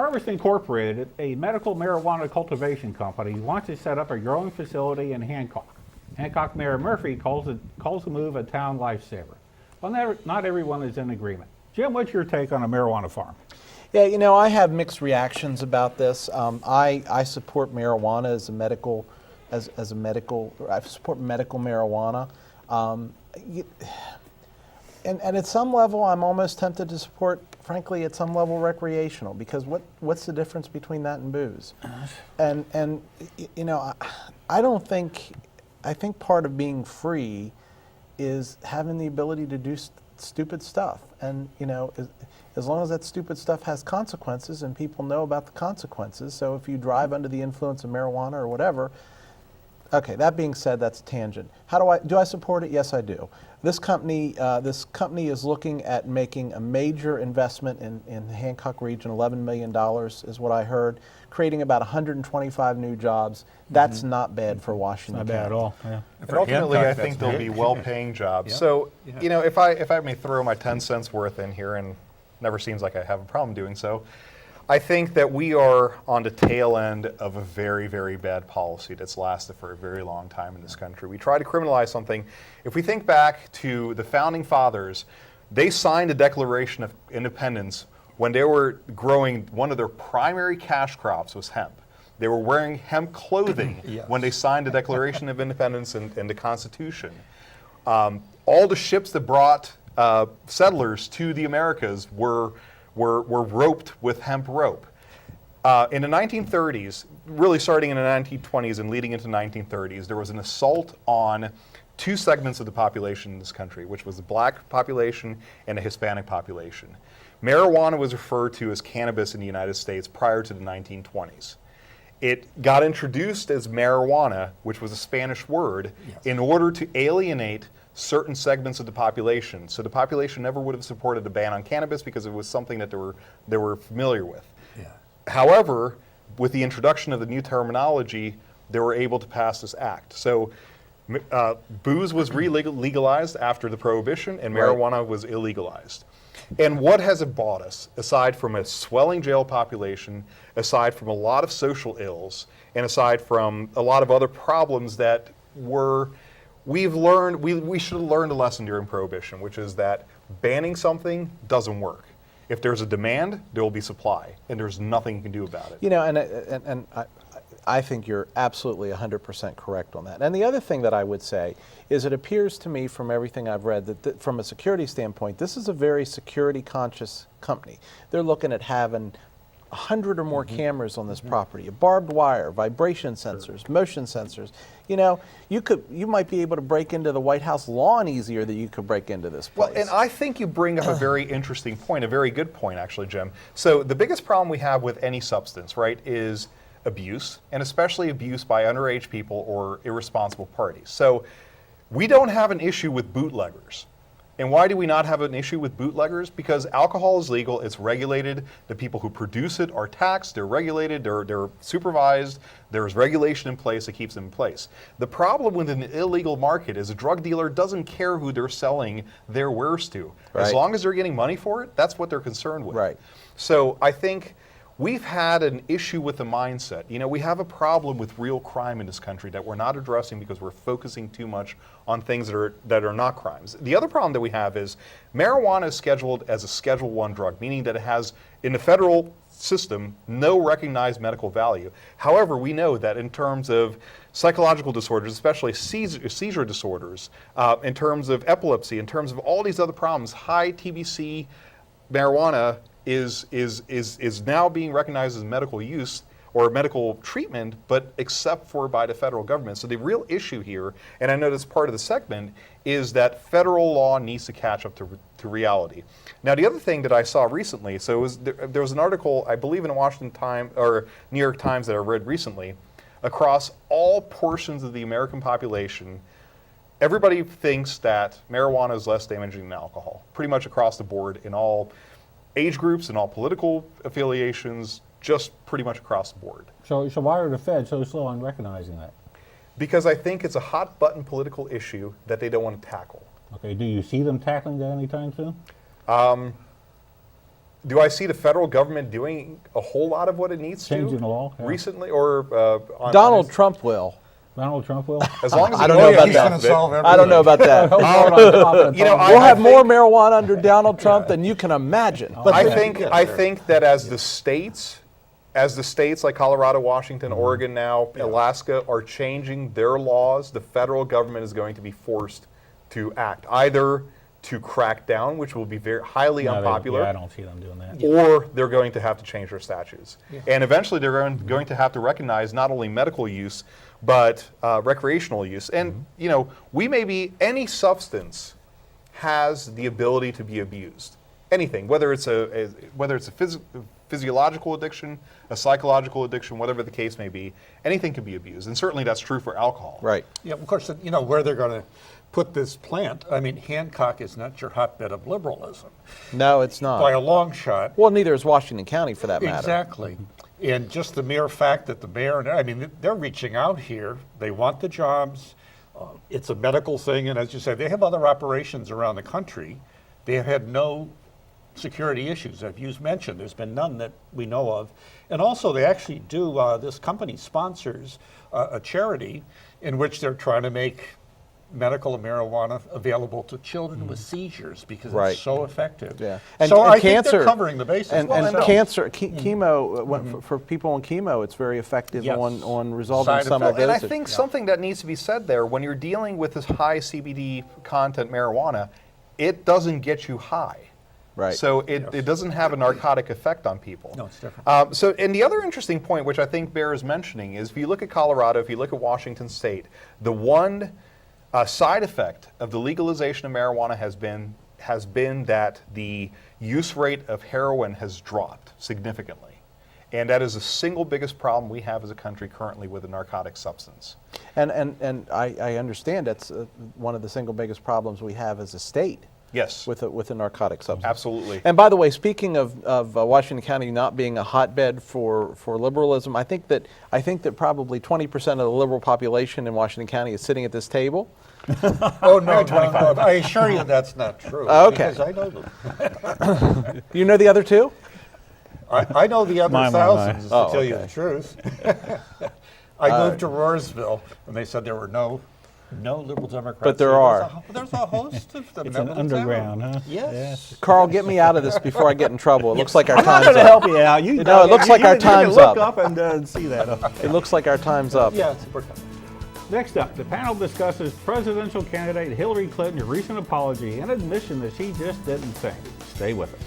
Harvest Incorporated, a medical marijuana cultivation company, wants to set up a growing facility in Hancock. Hancock Mayor Murphy calls the move a town lifesaver. Well, not everyone is in agreement. Jim, what's your take on a marijuana farm? Yeah, I have mixed reactions about this. I support marijuana as a medical, I support medical marijuana. And at some level, I'm almost tempted to support, frankly, at some level, recreational, because what's the difference between that and booze? And I don't think, I think part of being free is having the ability to do stupid stuff. And, as long as that stupid stuff has consequences and people know about the consequences, so if you drive under the influence of marijuana or whatever, okay, that being said, that's a tangent. Do I support it? Yes, I do. This company is looking at making a major investment in the Hancock region. $11 million is what I heard, creating about 125 new jobs. That's not bad for Washington County. Not bad at all. Yeah. And ultimately, I think they'll be well-paying jobs. So, if I may throw my 10 cents worth in here, and never seems like I have a problem doing so, I think that we are on the tail end of a very, very bad policy that's lasted for a very long time in this country. We try to criminalize something. If we think back to the Founding Fathers, they signed a Declaration of Independence when they were growing, one of their primary cash crops was hemp. They were wearing hemp clothing when they signed the Declaration of Independence and the Constitution. All the ships that brought settlers to the Americas were roped with hemp rope. In the 1930s, really starting in the 1920s and leading into the 1930s, there was an assault on two segments of the population in this country, which was the black population and the Hispanic population. Marijuana was referred to as cannabis in the United States prior to the 1920s. It got introduced as marijuana, which was a Spanish word, in order to alienate certain segments of the population. So the population never would have supported a ban on cannabis because it was something that they were familiar with. Yeah. However, with the introduction of the new terminology, they were able to pass this act. So booze was legalized after the Prohibition, and marijuana was illegalized. And what has it bought us, aside from a swelling jail population, aside from a lot of social ills, and aside from a lot of other problems that we've learned, we should have learned a lesson during Prohibition, which is that banning something doesn't work. If there's a demand, there will be supply, and there's nothing you can do about it. And I think you're absolutely 100% correct on that. And the other thing that I would say is it appears to me from everything I've read that from a security standpoint, this is a very security conscious company. They're looking at having 100 or more cameras on this property, barbed wire, vibration sensors, motion sensors. You might be able to break into the White House lawn easier than you could break into this place. Well, and I think you bring up a very interesting point, a very good point actually, Jim. So the biggest problem we have with any substance, right, is abuse, and especially abuse by underage people or irresponsible parties. So we don't have an issue with bootleggers. And why do we not have an issue with bootleggers? Because alcohol is legal, it's regulated, the people who produce it are taxed, they're regulated, they're supervised, there's regulation in place that keeps them in place. The problem with an illegal market is a drug dealer doesn't care who they're selling their wares to. Right. As long as they're getting money for it, that's what they're concerned with. Right. So I think we've had an issue with the mindset. We have a problem with real crime in this country that we're not addressing because we're focusing too much on things that are not crimes. The other problem that we have is marijuana is scheduled as a Schedule I drug, meaning that it has, in the federal system, no recognized medical value. However, we know that in terms of psychological disorders, especially seizure disorders, in terms of epilepsy, in terms of all these other problems, high TBC marijuana is now being recognized as medical use or medical treatment, but except for by the federal government. So the real issue here, and I know that's part of the segment, is that federal law needs to catch up to reality. Now, the other thing that I saw recently, so there was an article, I believe in the Washington Times or New York Times that I read recently, across all portions of the American population, everybody thinks that marijuana is less damaging than alcohol, pretty much across the board in all age groups and all political affiliations, just pretty much across the board. So why are the feds so slow on recognizing that? Because I think it's a hot button political issue that they don't want to tackle. Okay, do you see them tackling that anytime soon? Do I see the federal government doing a whole lot of what it needs to? Changing the law, yeah. Recently, or on Donald Trump will. Donald Trump will? As long as I he don't know knows about he's that. gonna solve I don't know about that. You know, We'll I have more think- marijuana under Donald Trump than you can imagine. I think that as the states like Colorado, Washington, Oregon now, Alaska are changing their laws, the federal government is going to be forced to act, either to crack down, which will be very highly unpopular, I don't see them doing that. or they're going to have to change their statutes. And eventually they're going to have to recognize not only medical use, but recreational use. And, you know, any substance has the ability to be abused. Anything, whether it's a physiological addiction, a psychological addiction, whatever the case may be, anything can be abused. And certainly that's true for alcohol. Right. Yeah, of course, you know, where they're going to put this plant, I mean, Hancock is not your hotbed of liberalism No, it's by a not. long shot. Well, neither is Washington County for that matter. Exactly. And just the mere fact that the mayor, I mean, they're reaching out here. They want the jobs. It's a medical thing. And as you said, they have other operations around the country. They have had no security issues, as you mentioned. There's been none that we know of. And also, they actually do, this company sponsors a charity in which they're trying to make medical marijuana available to children with seizures because Right. it's so effective. Yeah. So I think cancer, they're covering the bases. And, well and enough. cancer, chemo, for people on chemo, it's very effective Yes. on resolving Side some of effects. those. And I think something that needs to be said there, when you're dealing with this high CBD content marijuana, it doesn't get you high. Right. So it doesn't have a narcotic effect on people. No, it's different. And the other interesting point, which I think bears mentioning, is if you look at Colorado, if you look at Washington State, the one side effect of the legalization of marijuana has been that the use rate of heroin has dropped significantly. And that is the single biggest problem we have as a country currently with a narcotic substance. And I understand that's one of the single biggest problems we have as a state. Yes. With a narcotic substance. Absolutely. And by the way, speaking of Washington County not being a hotbed for liberalism, I think that probably 20% of the liberal population in Washington County is sitting at this table. Oh, no, no, I assure you that's not true. Okay. Because I know them. You know the other two? I know the other My. thousands, to Oh, tell you okay. the truth. I moved to Roarsville, and they said there were no liberal Democrats. But there here. are. There's a host of them. It's an in the underground, town. huh? Yes. Carl, get me out of this before I get in trouble. It looks like our I'm not time's going to up. help you out. You No, it looks like our time's look up. up and see that. It looks like our time's up. Yeah, it's important. Next up, the panel discusses presidential candidate Hillary Clinton's recent apology and admission that she just didn't think. Stay with us.